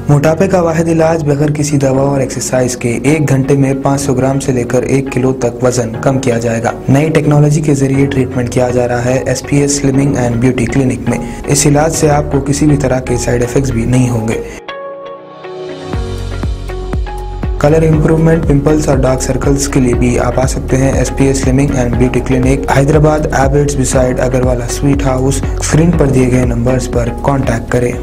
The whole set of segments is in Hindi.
मोटापे का वाहिद इलाज बगैर किसी दवा और एक्सरसाइज के 1 घंटे में 500 ग्राम से लेकर 1 किलो तक वजन कम किया जाएगा। नई टेक्नोलॉजी के जरिए ट्रीटमेंट किया जा रहा है SPS slimming and beauty clinic में। इस इलाज से आपको किसी भी तरह के साइड इफेक्ट्स भी नहीं होंगे। कलर इंप्रूवमेंट, पिंपल्स और डार्क सर्कल्स के लिए भी आप आ सकते हैं SPS slimming and beauty clinic, Hyderabad, Abids beside Agarwala sweet house. Screen पर दिए गए नंबर्स पर कॉन्टैक्ट करें।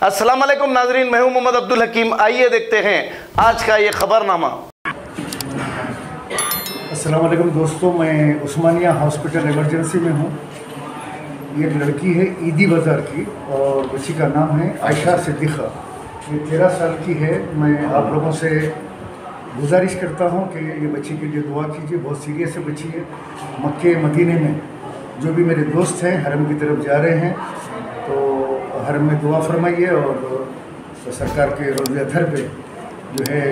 अस्सलाम वालेकुम नाजरीन, मैं हूं मोहम्मद अब्दुल हकीम। आइए देखते हैं आज का ये खबरनामा। अस्सलाम वालेकुम दोस्तों, मैं उस्मानिया हॉस्पिटल इमरजेंसी में हूं। ये लड़की है ईदी बाज़ार की और बच्ची का नाम है आयशा सिद्दीक़ा। ये 13 साल की है। मैं आप लोगों से गुजारिश करता हूं कि ये बच्ची के लिए दुआ कीजिए। बहुत सीरियस है बच्ची है। मक्के मदीने में जो भी मेरे दोस्त हैं हरम की तरफ जा रहे हैं, तो हरम में दुआ फरमाइए और सरकार के रोज़े अतहर पे जो है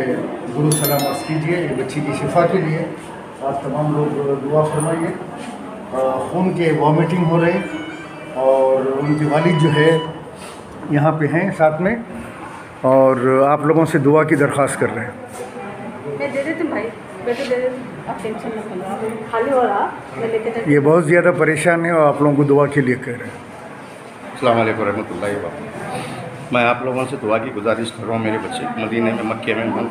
दुरूद सलाम अर्ज़ कीजिए। ये बच्ची की शिफा के लिए आप तमाम लोग दुआ फरमाइए। खून के वॉमिटिंग हो रहे और उनके वालिद जो है यहाँ पे हैं साथ में, और आप लोगों से दुआ की दरख्वास्त कर रहे हैं। मैं दे देती हूँ भाई, बेटे दे देती हूँ, आप टेंशन मत लो, खाली हो रहा मैं लेके जाती हूँ। ये बहुत ज़्यादा परेशान है और आप लोगों को दुआ के लिए कह रहे हैं। अस्सलाम वालेकुम रहमतुल्लाहि व बरकातहू। मैं आप लोगों से दुआ की गुजारिश कर रहा हूँ। मेरे बच्चे मदीने में मक्के में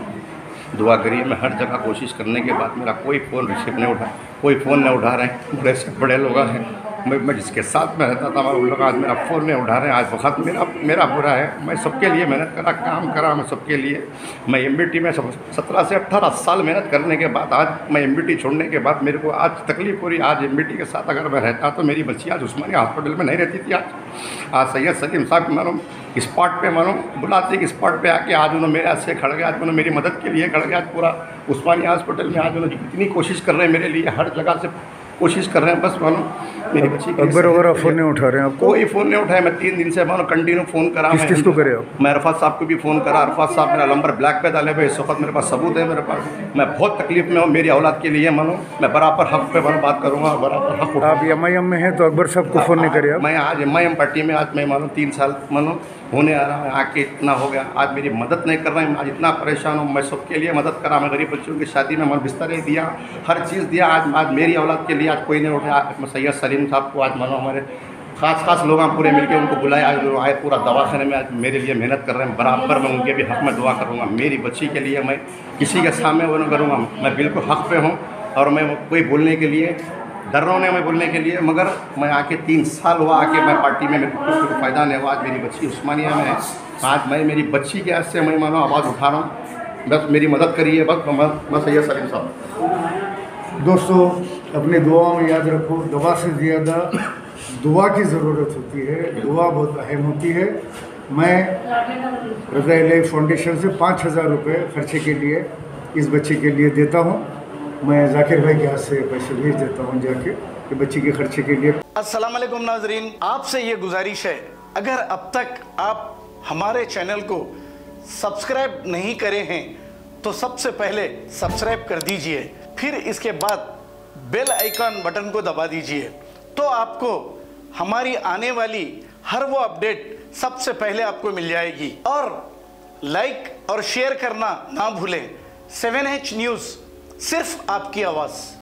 दुआ करिए। मैं हर जगह कोशिश करने के बाद मेरा कोई फ़ोन रिसीव नहीं उठा, कोई फ़ोन नहीं उठा रहे हैं। बड़े से बड़े लोग हैं, मैं जिसके साथ में रहता था उन लोग आज मेरा फ़ोन नहीं उठा रहे हैं। आज वक्त मेरा बुरा है। मैं सबके लिए मेहनत करा, काम करा मैं सबके लिए। मैं MBT में 17 से 18 साल मेहनत करने के बाद आज मैं MBT छोड़ने के बाद मेरे को आज तकलीफ़ हो रही। आज MBT के साथ अगर मैं रहता तो मेरी बच्ची आज उस्मानिया हॉस्पिटल में नहीं रहती थी। आज सैयद सलीम साहब मानो स्पॉट पे मानो बुलाते कि स्पॉट पे आके आज उन्होंने मेरे हाथ से खड़ गया, आज उन्होंने मेरी मदद के लिए खड़ गया। आज पूरा उस्मानिया हॉस्पिटल में आज उन्होंने इतनी कोशिश कर रहे हैं मेरे लिए, हर जगह से कोशिश कर रहे हैं। बस मानो मेरी बच्ची अकबर वगैरह फ़ोन नहीं उठा रहे हैं आपको? कोई फ़ोन नहीं उठाया। मैं 3 दिन से मानो कंटिन्यू फ़ोन करा। किस को करे आप? मैं अरफात साहब को भी फ़ोन करा। अरफात साहब मेरा नंबर ब्लैक पे डाले हुए, इस वक्त मेरे पास सबूत है मेरे पास। मैं बहुत तकलीफ़ में हूँ मेरी औलाद के लिए। मानो मैं बराबर हक़ पे मानो बात करूँगा, बराबर हक़। आप MIM में हैं तो अकबर साहब को फ़ोन नहीं करे आप? मैं आज MIM पार्टी में आज मैं मानो 3 साल मानो होने आ रहा है, आके इतना हो गया। आज मेरी मदद नहीं कर रहे हैं, आज इतना परेशान हूँ। मैं सबके लिए मदद करा। मैं गरीब बच्चों की शादी में मन बिस्तर दिया, हर चीज़ दिया। आज मेरी औलाद के लिए आज कोई नहीं उठा। मैं सैयद सलीम साहब को आज मानो हमारे ख़ास लोग पूरे मिलकर उनको बुलाए, आज आए पूरा दवाखाने में आज मेरे लिए मेहनत कर रहे हैं। बराबर मैं उनके भी हक़ में दुआ करूँगा। मेरी बच्ची के लिए मैं किसी के सामने वो नहीं करूँगा। मैं बिल्कुल हक़ पे हूँ और मैं कोई बोलने के लिए डर रहा हूँ नहीं मैं बोलने के लिए। मगर मैं आके 3 साल हुआ आके मैं पार्टी में मेरे को कोई फ़ायदा नहीं हुआ। आज मेरी बच्ची उस्मानिया में है। आज मैं मेरी बच्ची के हाथ से मैं मानो आवाज़ उठा रहा हूँ। बस मेरी मदद करिए। बस मैं सैयद सलीम साहब। दोस्तों अपने दुआओं में याद रखो, दवा से ज़्यादा दुआ की ज़रूरत होती है। दुआ बहुत अहम होती है। मैं रज़ा इलाही फाउंडेशन से 5000 रुपये खर्चे के लिए इस बच्चे के लिए देता हूँ। मैं जाकिर भाई के हाथ से पैसे भेज देता हूँ जाके कि बच्ची के खर्चे के लिए। अस्सलाम वालेकुम नाजरीन, आपसे ये गुजारिश है, अगर अब तक आप हमारे चैनल को सब्सक्राइब नहीं करे हैं तो सबसे पहले सब्सक्राइब कर दीजिए, फिर इसके बाद बेल आइकन बटन को दबा दीजिए, तो आपको हमारी आने वाली हर वो अपडेट सबसे पहले आपको मिल जाएगी। और लाइक और शेयर करना ना भूलें। 7H न्यूज़, सिर्फ आपकी आवाज़।